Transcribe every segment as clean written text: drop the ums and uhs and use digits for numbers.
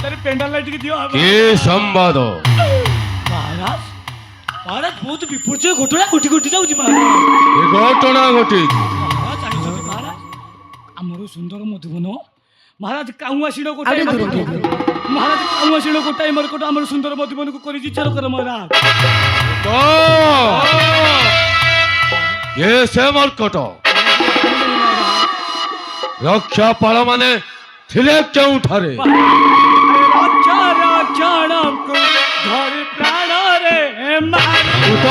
তারে পেন্ডাল লাইট কি দিও কি সম্বাদ? মহারাজ মহারাজ বহুত বিপর্যয় ঘটনা ঘটি ঘটি যাଉଛି মহারাজ। এ ঘটনা ঘটি মহারাজ জাଣିଛନ୍ତି মহারাজ ଆମର ସୁନ୍ଦର ମଧୁବନ ମହାରାଜ କାଉଁଆଶିଣ ଗୋଟାଏ ମହାରାଜ କାଉଁଆଶିଣ ଗୋଟାଏ ମର୍କଟ ଆମର ସୁନ୍ଦର ମଧୁବନକୁ କରିଛି ଛାରକର ମହାରାଜ। ତ ଏ ସେ ମର୍କଟ ରକ୍ଷାପାଳ ମାନେ ଥିଲେ କେଉଁଠାରେ? ରାଜା ରାଜାଣଙ୍କୁ ଧରି ପ୍ରାଣରେ ଭୂତ!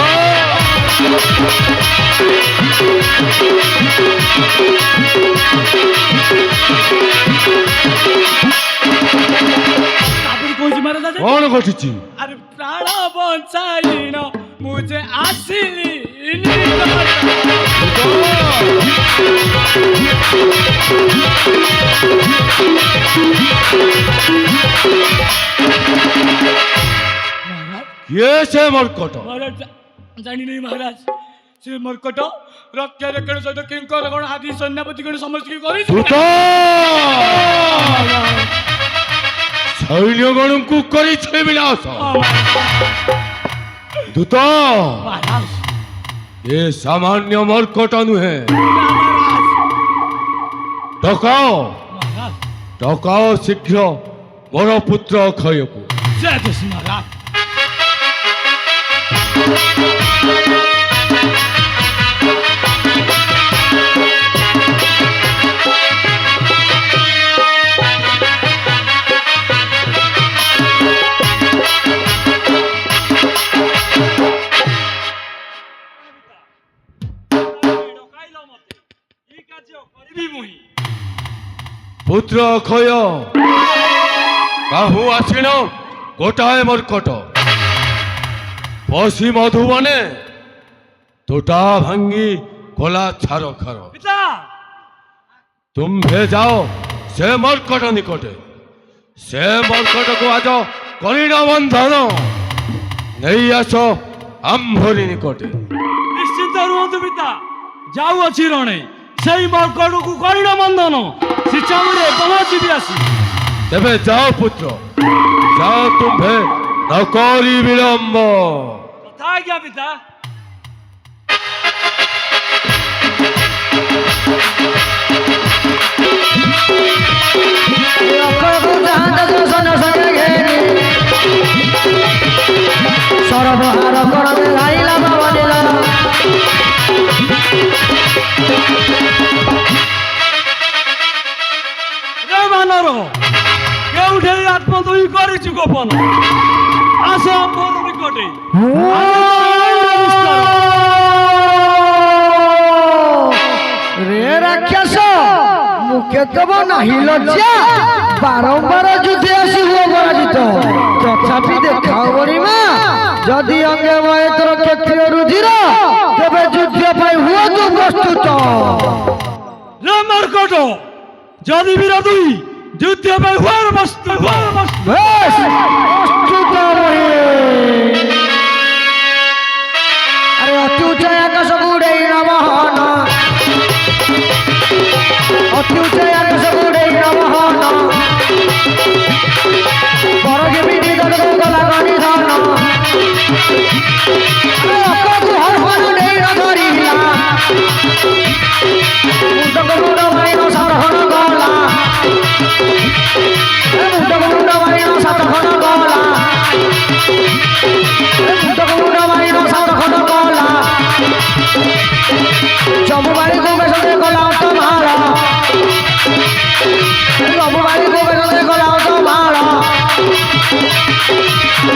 ତାପରେ କହୁଛି ମହାରାଜ କଣ ଘଟିଛି? ଆରେ ପ୍ରାଣ ବଞ୍ଚାଇଣ ମୁଁ ଯେ ଆସିଲି କିଏ ସେ ମର୍କଟ? ମହାରାଜ ଜାଣିନି ମହାରାଜ ସେ ମର୍କଟ ରକ୍ଷା ରକ୍ଷଣ ସହିତ କିଙ୍କର ଗଣ ଆଦି ସୈନ୍ୟପତି ଗଣ ସମସ୍ତଙ୍କୁ କରିଛି। ଭୂତ! ସୈନ୍ୟଗଣଙ୍କୁ କରିছে ବିନାଶ। ଦୂତ! ମହାରାଜ ଏ ସାମାନ୍ୟ ମର୍କଟ ନୁହେଁ। ଡକାଅ ମହାରାଜ ଡକାଅ ଶୀଘ୍ର ମୋର ପୁତ୍ର ଅକ୍ଷୟକୁ। ଜୟ ଦେଶ ମହାରାଜ। পুত্র অক্ষয় কাহু আসিণ গোটায় মর্কট পশি মধুবনে তোটা ভাঙ্গি গোলা ছাড় খার। পিতা তুম্ভে যাও সে মর্কট নিকটে সে মর্কটକୁ আজ করিণ বন্ধন নেই আস আম্ভরি নিকটে। ନିଶ୍ଚିନ୍ତ ରୁହନ୍ତୁ ପିତା ଯାଉଅଛି ରଣେ ସେଇ ମର୍କଟକୁ କରିଣ ବନ୍ଧନ ଶିଚାମରେ ପହଞ୍ଚିବି ଆସି। তেবে যাও পুত্র যাও তুম্ভে নকরি বিলম্ব। କଥା ଆଜ୍ଞା ପିତା। সর্বহার করবে গাইলা বাবা দিলা ରେ ମାନର କେଉଁଠି ଆତ୍ମଦୟୀ କରିଛୁ ଗୋପନ ଆସ ମୋର ନିକଟେ। রে রাক্ষস মুখে দেব নাহি লজ্জা বারম্বার যুদ্ধে আসি হুয় পরাজিত তথাপি দেখাও বরিমা যদি অঙ্গে বয়ে তোর ক্ষত্রিয় রুধির তবে যুদ্ধ পাই হুয় তো প্রস্তুত। ରେ ମର୍କଟ ଯଦି ବୀର ଦୁଇ ଯୁଦ୍ଧ ପାଇଁ ହୁଆର ବସ୍ତୁ বেশ প্রস্তুত রহে। আরে অতি উচ্চায় আকাশକୁ উড়েই নবহন অতি উচ্চায় আকাশକୁ উড়েই নবহন বড় যেমি নিদনକୁ গলা গনি ধন অকକୁ হরহর নেই ধরিলা মুন্ডক মুন্ড মাইন সারহন গলা মুন্ডক মুন্ড মাইন সাতখন গলা মুন্ডক মুন্ড মাইন সাতখন গলা জম্মু বাড়িକୁ বেশে গলা তোমার জম্মু বাড়িକୁ বেশে গলা তোমার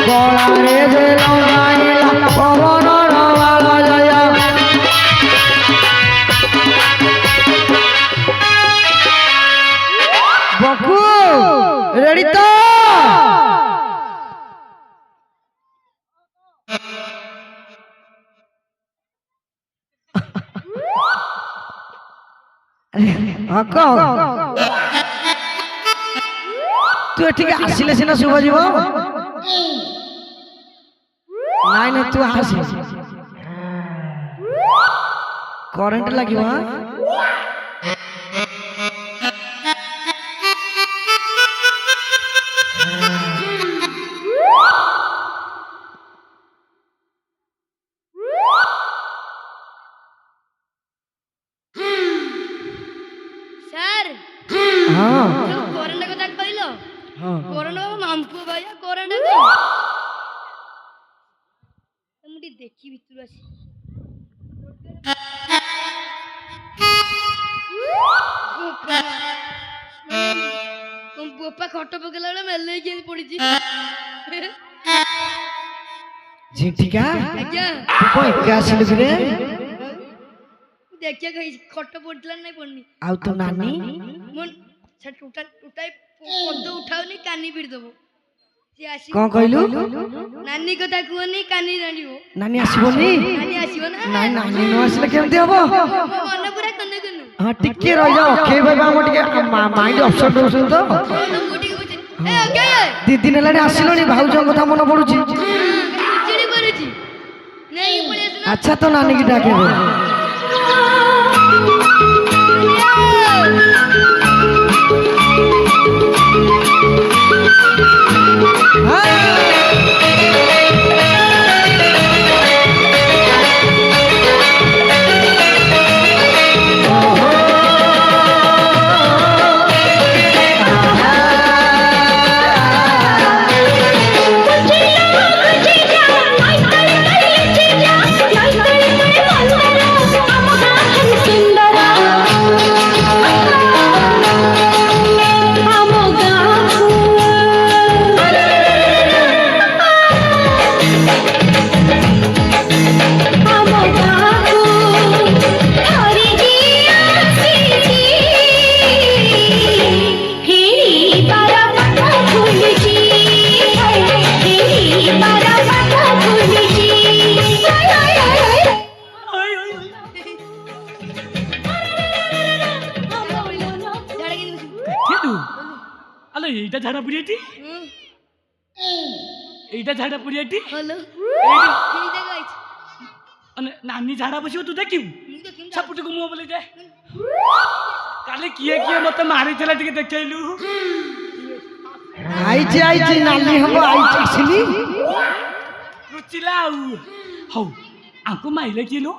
গলারে যে লগাইলা পবনর বালা জয়। বকু রেডি তো তু এঠিকে আসিলে সিনা শুভ যাব নাই না তু আসি কারেন্ট লাগিব হ্যাঁ ହଁ କରଣ ମାମୁଁ ଭାଇଆ କରଣ ମୁଁ ଟିକେ ଦେଖି ଭିତରୁ ଆସି ବୋପା ଖଟ ପକେଇଲା ବେଳେ ମେଲେଇ କେମିତି ପଡିଛି ଝିଣ୍ଟିକା ଆଜ୍ଞା ତୁ କଣ ଏକା ଆସିଲୁ କିରେ ଦେଖିବାକୁ ହେଇଛି ଖଟ ପଡିଥିଲା ନାଇଁ ପଡନି ଆଉ ତୋ ନାନୀ ମୁଁ ସେ ଟୁଟାଇ ପଦ ଉଠାଉନି କାନି ପିଡ଼ି ଦବ ସିଏ ଆସିବ କଣ କହିଲୁ ନାନୀ କଥା କୁହନି କାନି ଜାଣିବ ନାନୀ ଆସିବନି ନାନୀ ଆସିବ ନା ନାଇଁ ନାନୀ ନ ଆସିଲେ କେମିତି ହବ ମୋ ମନ ପୁରା କନେ କନେ ହଁ ଟିକେ ରହିଯାଅ ଅକ୍ଷୟ ଭାଇ ଆମର ଟିକେ ମାଇଣ୍ଡ ଅପସେଟ ରହୁଛନ୍ତି ତ ମୁଁ ଟିକେ ବୁଝେ ଏ ଓକେ 2 ଦିନ ହେଲାଣି ଆସିଲଣି ଭାଉଜଙ୍କ କଥା ମନେ ପଡୁଛି ଚିଡ଼ି ପଡୁଛି ନେଇ ପଳେଇ ଆସୁନ ଆଚ୍ଛା ତ ନାନୀ କି ଡାକିବେ আলো এইটা ঝাড়া পুড়িয়েটি এইটা ঝাড়া পুড়িয়েটি হলো এইটা এই জায়গা আছে মানে নানি ঝাড়া বসিব তু দেখিব ମୁଁ ଦେଖିନି সাপুটুকু মুহ বলে যায় কালে কিଏ କିଏ ମତେ ମାରିଥିଲା ଟିକେ ଦେଖେଇଲୁ ଆଇଛି ଆଇଛି ନାଲି ହବ ଆଇଛି ଆସିଲି ଲୁଚିଲା ଆଉ ହଉ ଆଙ୍କୁ ମାଇଲେ କିଏ लो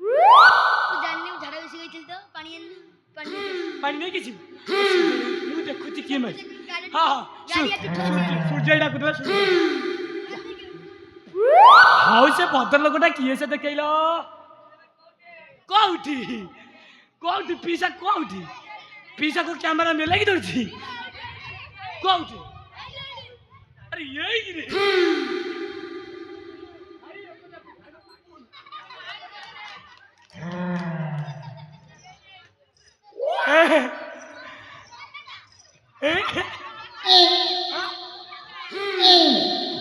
ମୁଁ ଜାଣିନି ମୁଁ ଝାଡ଼ା ବସି ଯାଇଥିଲି ତ ପାଣି ଆଣିନି ପାଣି ପାଣି ନେଇକି ଯିବୁ ମୁଁ ଦେଖୁଛି କିଏ ମାରି ଗାଡ଼ି ହଁ ହଁ ସୂର୍ଯ୍ୟ ଡାକୁଥିଲା ହଉ ସେ ଭଦ୍ର ଲୋକଟା କିଏ ସେ ଦେଖେଇଲ କୋଉଠି କୋଉଠି ପିସା କୋଉଠି ପିସାକୁ କ୍ୟାମେରା ନେଲା କି ଧରୁଛି କୋଉଠି ଆରେ ଏଇରେ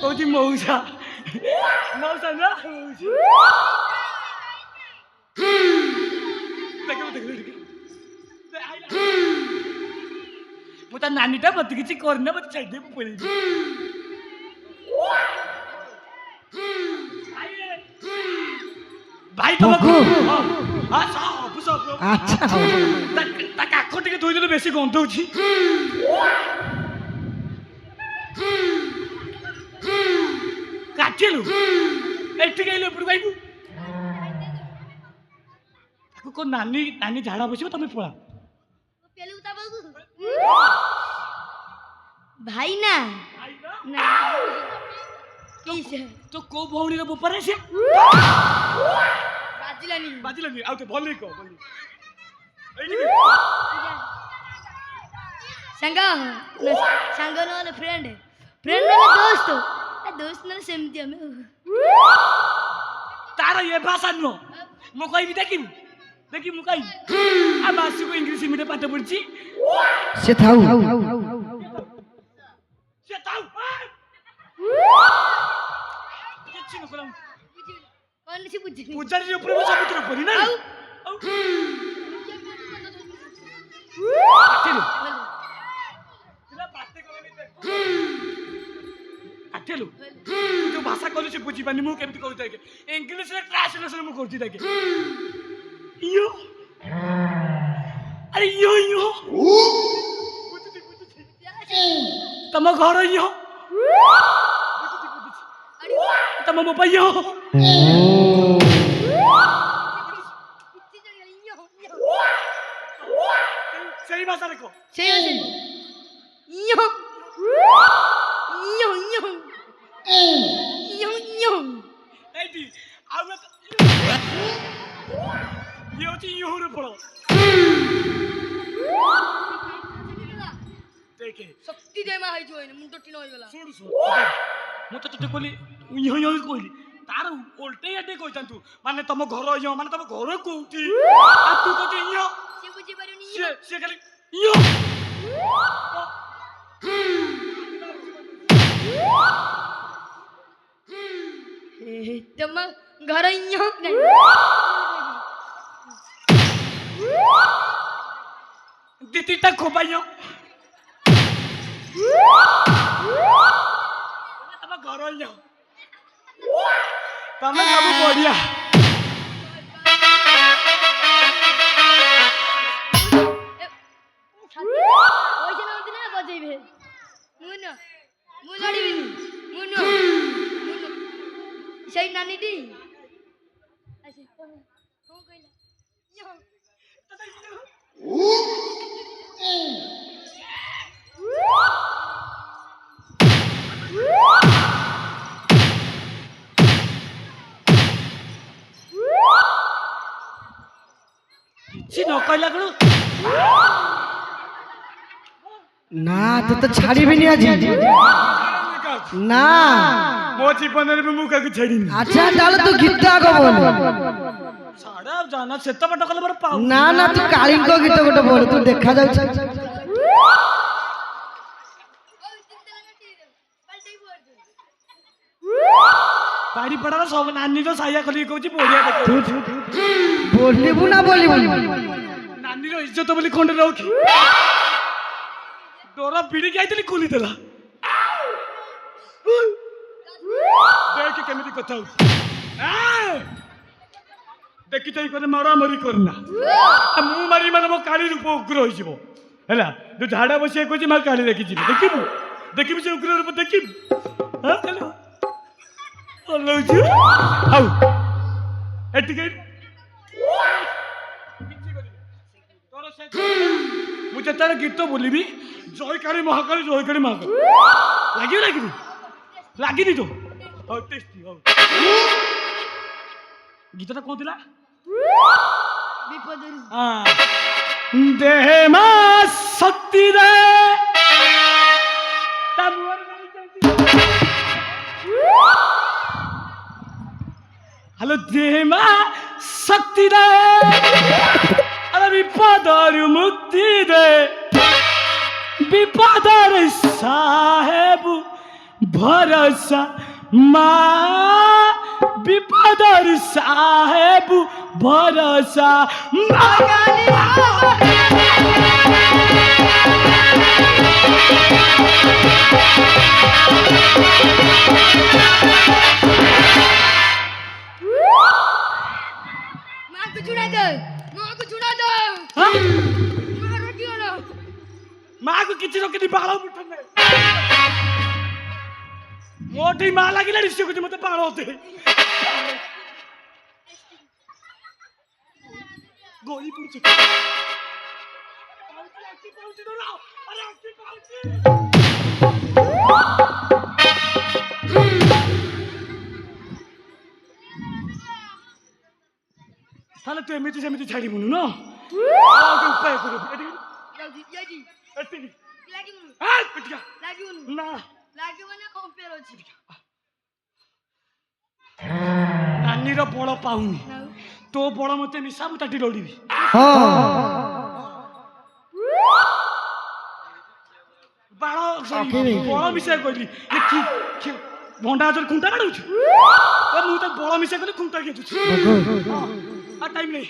କହୁଛି ମଉସା ମଉସା ନା ମୁଁ ତା ନାନୀଟା ମତେ କିଛି କରିନା ମତେ ଛାଡିଦେଇ ମୁଁ ପଳେଇବି ଭାଇ ତମକୁ ଆଚ୍ଛା ତା କାଖ ଟିକେ ଧୋଇଦେଲେ ବେଶୀ ଗନ୍ଧଉଛି କାଟିଲୁ ଏଠିକି ଆଇଲୁ ଏପଟକୁ ଆଇଲୁ ତାକୁ କଣ ନାନୀ ନାନୀ ଝାଡ଼ା ବସିବ ତମେ ପଳା পেলু তা বাবু ভাই না না কিসে তো କୋଉ ଭଉଣୀର ବୋପାରେ ସେ ବାଜିଲାନି ବାଜିଲାନି ଆଉ ତ ଭଲ କହ ଭଲ ସାଙ୍ଗ ସାଙ୍ଗ ନହେଲେ ଫ୍ରେଣ୍ଡ ଫ୍ରେଣ୍ଡ ନହେଲେ ଦୋସ୍ତ ଦୋସ୍ତ ନହେଲେ ସେମିତି ଆମେ ତାର ଏ ଭାଷା ନୁହଁ ମୁଁ କହିବି ଦେଖିବୁ ଦେଖି ମୁଁ କହିବି ଆ ମାସକୁ ଇଂଲିଶ ମିଡ଼ିୟମ ପାଠ ପଢିଛି ସେ ଥାଉ ସେ ଥାଉ କିଛି ନ କର କଣ ସେ ବୁଝିନି ପୂଜାରୀ ଉପରେ ମୁଁ ସବୁଥିରେ ପରି ନା ଆଉ କାଟିଲୁ କାଟିଲୁ ତୁ ଯୋଉ ଭାଷା କହିଲୁ ସେ ବୁଝିପାରୁନି ମୁଁ କେମିତି କହୁଛି ତାକେ ଇଂଲିଶରେ ଟ୍ରାନ୍ସଲେସନ ମୁଁ କରୁଛି ତାକେ ଇୟୋ ଆରେ ଇୟୋ ଇୟୋ ବୁଝୁଛି ବୁଝୁଛି ତମ ଘର ଇୟୋ ବୁଝୁଛି ବୁଝୁଛି ତମ ମୋବାଇଲ ଇୟୋ ସେଇ ଭାଷାରେ କହ ସେଇ ଅଛି ଇୟୋ ଫଳ ଦେଖେ ଶକ୍ତି ଦେ ମା ହେଇଯିବ ଏଇନେ ମୁଣ୍ଡ ଟିଣ ହେଇଗଲା ଶୁଣୁ ଶୁଣୁ ମୁଁ ତ ତତେ କହିଲି କହିଲି ତାର ଓଲଟେଇ ଆଟେ କହିଥାନ୍ତୁ ମାନେ ତମ ଘର ମାନେ ତମ ଘର କୋଉଠି ଆଉ ତୁ କହୁଛୁ ସେ ବୁଝିପାରିବନି ସେ ଖାଲି ତମ ଘର ଦିଦିଟା ଖୋପାଇ요 ତମ ଘର ତମେ ସବୁ ବଢିଆ ପଇସା ନନ୍ତି ନା ବଜେଇବେ ମୁଁ ଲଢ଼ିବିନି ମୁଁ ସେଇ ନାନୀଟି କଣ କହିଲା କିଛି ନ କହିଲା କଣ ନା ତତେ ଛାଡ଼ିବିନି ଆଜି ନା ମୋ ଜୀବନରେ ବି ମୁଁ କାହାକୁ ଛାଡ଼ିନି ଆଚ୍ଛା ତାହେଲେ ତୁ ଗୀତ ଆଗ ବୋଲ ଛାଡ ଜାନା ସେତ ବାଟ କଲେ ମୋର ପାଉ ନା ନା ତୁ କାଳିଙ୍କ ଗୀତ ଗୋଟେ ବୋଲ ତୁ ଦେଖା ଯାଉଛି ବାଡ଼ି ପଡାର ସବୁ ନାନୀର ସାଇଆ ଖୋଲିକି କହୁଛି ବଢିଆ ଦେଖ ବୋଲିବୁ ନା ବୋଲିବୁନି ନାନୀର ଇଜ୍ଜତ ବୋଲି ଖଣ୍ଡେ ରଖି ଡୋର ବିଡ଼ିକି ଆଇଥିଲି ଖୋଲିଦେଲା ଦେଖ କେମିତି କଥା ହଉଛି ଦେଖି ଚାହିଁ କରି ମରାମରି କରନା ମୁଁ ମାରି ମାନେ ମୋ କାଳି ରୂପ ଉଗ୍ର ହେଇଯିବ ହେଲା ଯୋଉ ଝାଡା ବସିବାକୁ କହୁଛି ମା କାଳି ଦେଖିଯିବି ଦେଖିବୁ ସେ ଉଗ୍ର ରୂପ ଦେଖିବୁ ଅଲଉଛୁ ହଉ ଏଠିକି ମୁଁ ଯେତେବେଳେ ଗୀତ ବୋଲିବି ଜୟକାଳୀ ମହାକାଳୀ ଲାଗିନି ତ ହଉ ଟେଷ୍ଟି ହଉ ଗୀତଟା କଣ ଥିଲା ଦେହ ମା ଶକ୍ତି ରେ ହ୍ୟାଲୋ ଦେହ ମା ଶକ୍ତି ରେ ବିପଦରୁ ମୁକ୍ତି ଦେ ବିପଦରେ ସାହେବ ଭରସା ମା ବିପଦରୁ ସାହେବ ଭରସା माँ को किसी रोके बाड़ा उठने मोटी माँ लगी लड़ी से कुछ मत बाड़ा होते गोली पूछ ताले तू एमिति सेमिति छाड़ी बुनु न तो उपाय करो नानी रो बड़ पाऊनी तो बड़ मते मिसा मु ताटी लड़ीबी बाड़ा बड़ मिसा कहली भंडा जर खुंटा काढुछु मु तो बड़ मिसा कहली खुंटा घेचुछु आ टाइम नहीं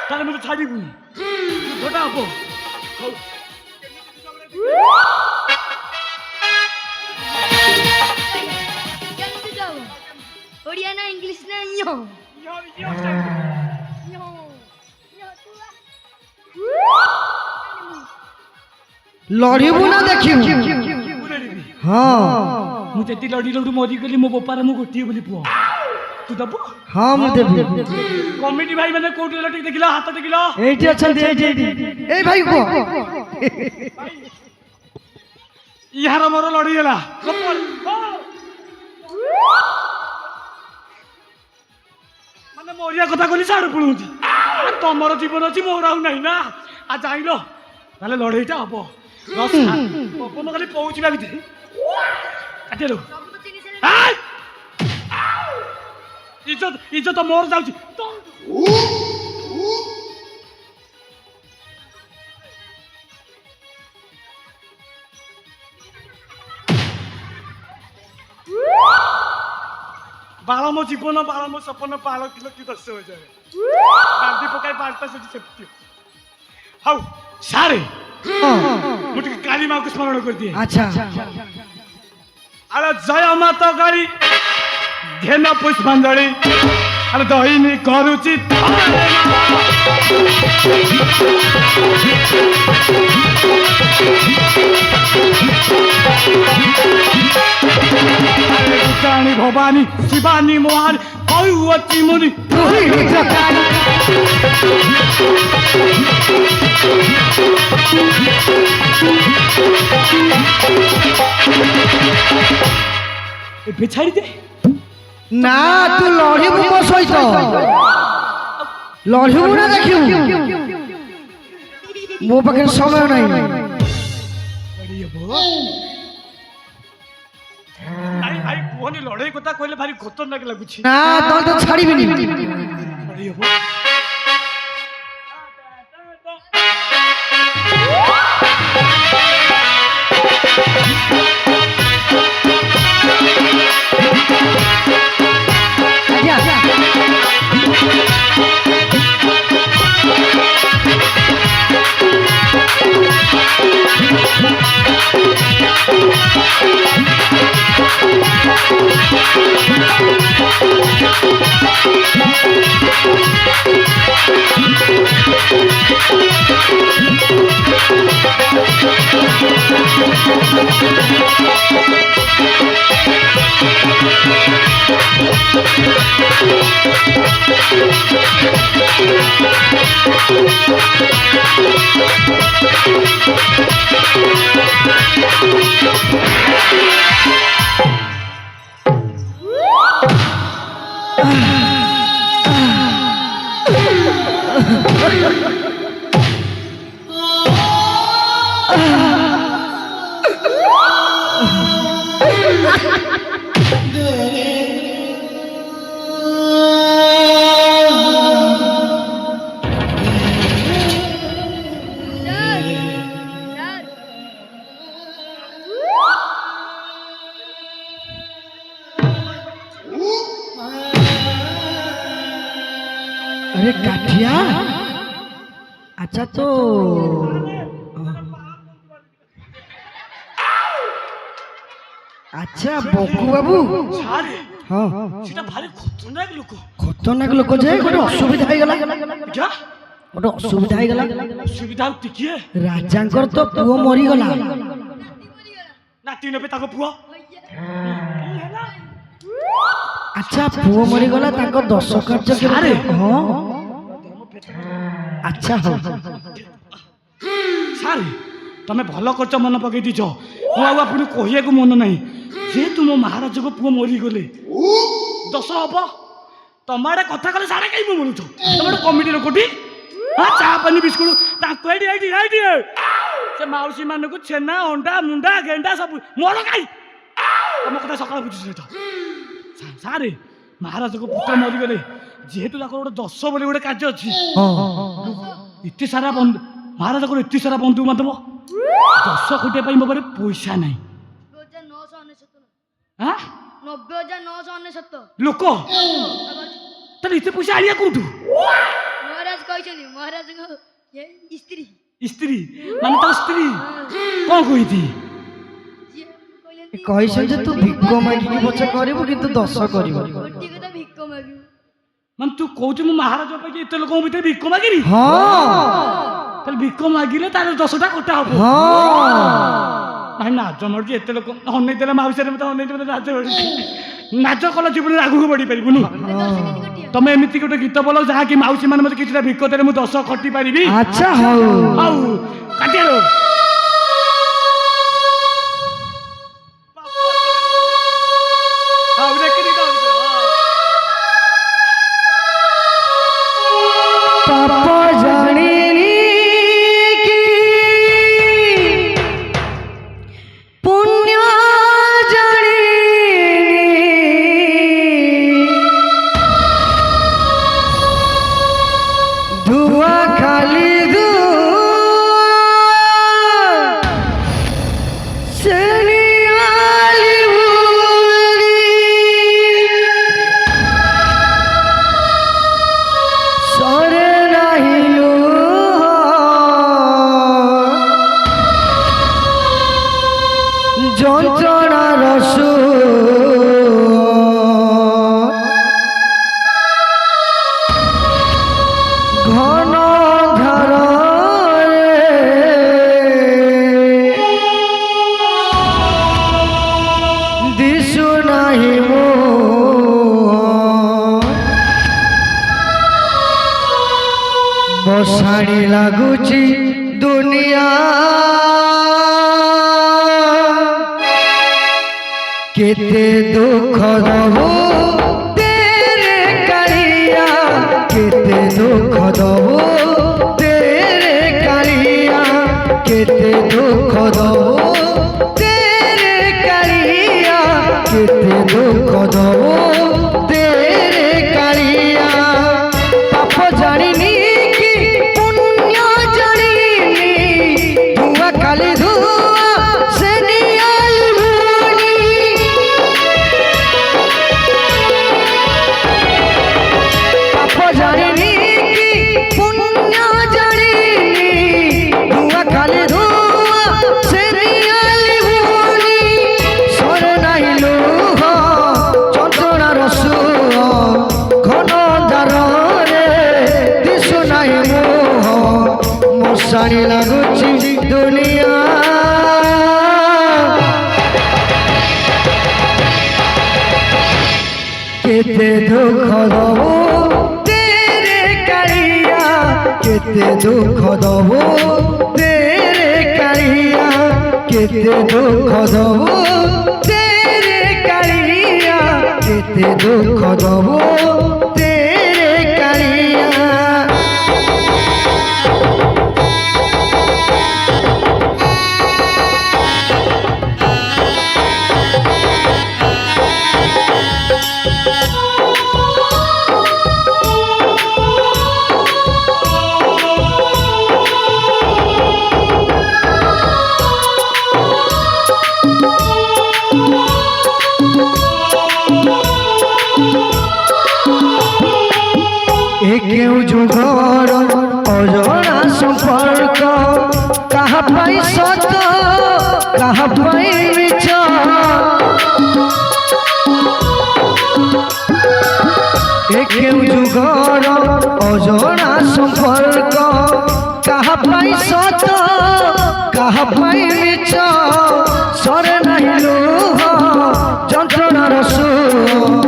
ताले मते छाड़ी बुनी धोटा हबो ओडिया ना इंग्लिश ना यो लड़ीबू ना देखिबू हाँ मु जेती लड़ी लड़ू मरी गली मो बोपार मु गोटी बोली पुआ तू दबो हाँ मु देबी कमिटी भाई माने कोठी लटी देखिला हाथ देखिला एठी अछंती एठी ए भाई को यार मोर लड़ी गेला माने मोरिया कथा कहली साड़ पुणुची আর তোমার জীবন আছে মোর আর নাই না আর যাইল তাহলে লড়াইটা হব পবন খালি পৌঁছিবা ভিতরে কাটিলো ସବୁ ତ ଚିହ୍ନି ସାରିଲେଣି। ইজ্জত ইজ্জত মোর যাଉଛି বাଳ ମୋ ଜୀବନ ବାଳ ମୋ ସପନ ବାଳ କିଲୋ କି ଦଶ ହଜାର ବାନ୍ଧି ପକାଇ ବାର୍ତ୍ତା ସେଠି ସେମିତି ହଉ ସାରେ ମୁଁ ଟିକେ କାଳୀ ମାକୁ ସ୍ମରଣ କରିଦିଏ আচ্ছা আরে জয় মাতা কালী ঘেন পুষ্পাঞ্জলি আরে দহিনী করুচি ভূতানি ভবানী শিবানী মোহানি ভৈবতী মুনি ଏବେ ଛାଡ଼ିଦେ না তুই লড়িবু মো সহিত লড়িবু না দেখিবু ମୋ ପାଖରେ ସମୟ ନାହିଁ ନାଇଁ ଭାଇ କୁହନି ଲଢେଇ କଥା କହିଲେ ଭାରି ଖତରନାକ ଲାଗୁଛି না তোর তো ছাড়িবিনি ଲଢ଼େଇ ହବ अरे काठिया अच्छा तो আচ্ছা বকু বাবু ছাড়ে হ্যাঁ সেটা ভারি খতরনাক লোক খতরনাক লোক যে গোটে অসুবিধা হয়ে গেল যা গোটে অসুবিধা হয়ে গেল ସୁବିଧା ଆଉ ଟିକିଏ রাজাঙ্কর তো পুଅ মরিগলা ନାତି ନେବେ ତାଙ୍କ ପୁଅ আচ্ছা পুଅ মরিগলা তাଙ୍କ ଦଶ କାର୍ଯ୍ୟ ସାରେ। ହଁ আচ্ছা ହଉ ସାର୍ ତମେ ଭଲ କରିଛ ମନ ପକେଇ ଦେଇଛ ମୁଁ ଆଉ ଆପଣ କହିବାକୁ ମନ ନାହିଁ ଯେହେତୁ ମୋ ମହାରାଜଙ୍କ ପୁଅ ମରିଗଲେ ଦୋଷ ହବ ତମ ଆଡ଼େ କଥା କଲେ ସାଡ଼େ କାହିଁ ମିଳୁଛ ତମେ ଗୋଟେ କମିଟି ଲୋକଟି ହଁ ଚା ପାନି ବିସ୍କୁଟ ତାଙ୍କୁ ଏଇଠି ଏଇଠି ଏଇଠି ସେ ମାଉସୀ ମାନଙ୍କୁ ଛେନା ଅଣ୍ଡା ମୁଣ୍ଡା ଗେଣ୍ଡା ସବୁ ମୋର କାହିଁ ତମ କଥା ସକାଳେ ବୁଝୁଛି ତ ସାରେ ମହାରାଜଙ୍କ ପୁତ୍ର ମରିଗଲେ ଯେହେତୁ ତାଙ୍କର ଗୋଟେ ଦଶ ବୋଲି ଗୋଟେ କାର୍ଯ୍ୟ ଅଛି ଏତେ ସାରା ବନ୍ଧୁ ମହାରାଜଙ୍କର ଏତେ ସାରା ବନ୍ଧୁ ବାନ୍ଧବ 10 କୋଟି ପାଇଁ ମୋ ପାଖରେ ପଇସା ନାହିଁ 9,999 ଆଁ 90,999 ଲୋକ ତାହେଲେ ଏତେ ପଇସା ଆଣିବା କୋଉଠୁ ମହାରାଜ କହିଛନ୍ତି ମହାରାଜଙ୍କ ସ୍ତ୍ରୀ ସ୍ତ୍ରୀ ମାନେ ତାର ସ୍ତ୍ରୀ କଣ କହିଛି ଯିଏ କହିଲେ କହିଛନ୍ତି ଯେ ତୁ ଭିକ ମାଗିକି ପଛେ କରିବୁ କିନ୍ତୁ ଦଶ କରିବୁ ଗୋଟିଏ କଥା ଭିକ ମାଗିବୁ ମାନେ ତୁ କହୁଛୁ ମୁଁ ମହାରାଜ ପାଇଁ ଏତେ ଲୋକଙ୍କ ଭିତରେ ଭିକ ମାଗିବି ହଁ ତାହେଲେ ଭିକ ମାଗିଲେ ତାର 10ଟା କୋଟା ହବ ହଁ ନାଇଁ ନାଜ ମାରୁଛି ଏତେ ଲୋକ ଅନେଇ ଦେଲେ ମାଉସୀରେ ମତେ ଅନେଇ ଦେଲେ ନାଚ ମାରୁଛି ନାଚ କଲେ ଜୀବନରେ ଆଗକୁ ବଢି ପାରିବୁନି ତମେ ଏମିତି ଗୋଟେ ଗୀତ ବୋଲ ଯାହାକି ମାଉସୀ ମାନେ ମତେ କିଛିଟା ଭିକ ଦେଲେ ମୁଁ 10 ଖଟି ପାରିବି ଆଚ୍ଛା ହଉ ହଉ କାଟିଆଲୋ ହଉ ଦେଖି ପାପ যন্ত্রণার ঘন ধার দিশু নাহি মশাଣି লাগুছি দুনিয়া কেতে দুঃখ দব তেরে কালিয়া কেতে দুঃখ দব তেরে কালিয়া কেতে দুঃখ দব তেরে কালিয়া কেতে দুঃখ দব তেরে কালিয়া পাপ জানিনি কি পুণ্য জানিনি ধুয়া খালি ধুয়া সে নিয়াল জানিনি কি পুণ্য জানিনি ধুয়া খালি ধুয়া সে নিয়ালি ভুনি সরে নাই লুহ যন্ত্রণার সুহ ঘন দ্বারে দিশু নাই মোহ মশারি লাগুছি দুনিয়া কেতে দুঃখ দব কেতে দুঃখ দব তেরে কালিয়া কেতে দুঃখ দব তেরে কালিয়া কেতে দুঃখ দব তেরে কালিয়া কেউ যুগর অজনা সম্পর্ক কাহা পাই সত কাহা পাই মিছ কেউ যুগর অজনা সম্পর্ক কাহা পাই সত কাহা পাই মিছ সরে নাই লুহ যন্ত্রণার সুর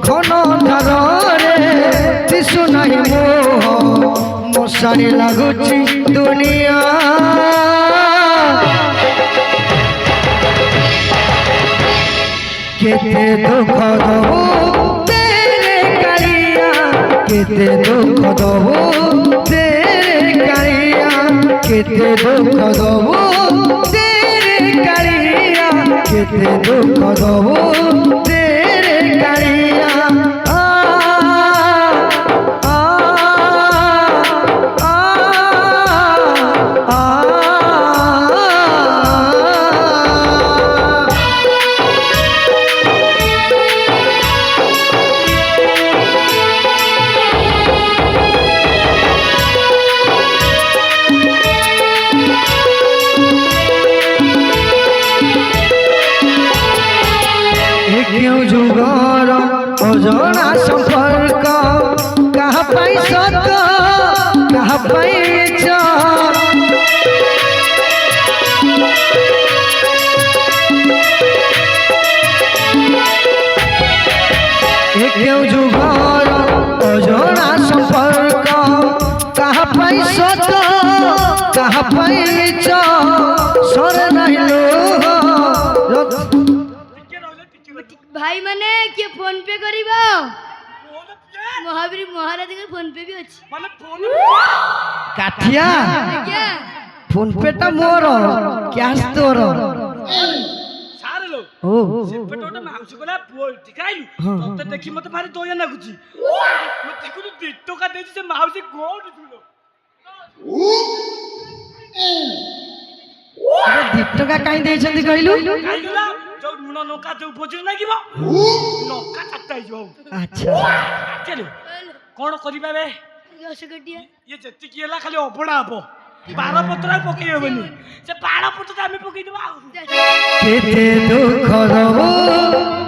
ঘন ধারে দিশু নাই মোহ মশারি লাগুছি দুনিয়া কেতে দুঃখ দব তেরে কালিয়া কেতে দুঃখ দব তেরে কালিয়া কেতে দুঃখ দব তেরে কালিয়া কেতে দুঃখ দব তেরে কালিয়া কেউ যুগর অজনা সম্পর্ক কাহা পাই সত কাহা পাই মিছ কেউ যুগর অজনা সম্পর্ক কাহা পাই সত কাহা পাই মিছ সরে নাই লুহ ভাই মানে কিଏ ଫୋନ ପେ କରିବ ମହାବୀର ମହାରାଜଙ୍କ ଫୋନ ପେ ବି ଅଛି ମାନେ ଫୋନ କାଠିଆ ଆଜ୍ଞା ଫୋନ ପେ ଟା ମୋର କ୍ୟାଶ ତୋର ସାରେ ଲୋ ଓ ସେପଟେ ଗୋଟେ ମାଉସୀ ଗଲା ପୁଅ ଠିକାଇଲୁ ତତେ ଦେଖି ମତେ ଭାରି ଦୟା ଲାଗୁଛି ମୁଁ ଦେଖୁଛୁ 2 ଟଙ୍କା ଦେଇଛି ସେ ମାଉସୀ ଗୋଡ ଥିଲ 2 ଟଙ୍କା କାଇଁ ଦେଇଛନ୍ତି କହିଲୁ କାଇଗଲା ଯୋଉ ଲୁଣ ଲଙ୍କା ଯୋଉ ଭୋଜି ଲାଗିବ ଲଙ୍କା ଚାଟା ହେଇଯିବ ଆଚ୍ଛା ଚାଲୁ କଣ କରିବା ବେ ଦଶ କୋଟିଆ ଇଏ ଯେତିକି ହେଲା ଖାଲି ଅବଢା ହବ ବାର ପତ୍ର ଆଉ ପକେଇ ହବନି ସେ ବାଣ ପତ୍ର ଆମେ ପକେଇଦବା ଆଉ କେତେ ଦୁଃଖ ଦବୁ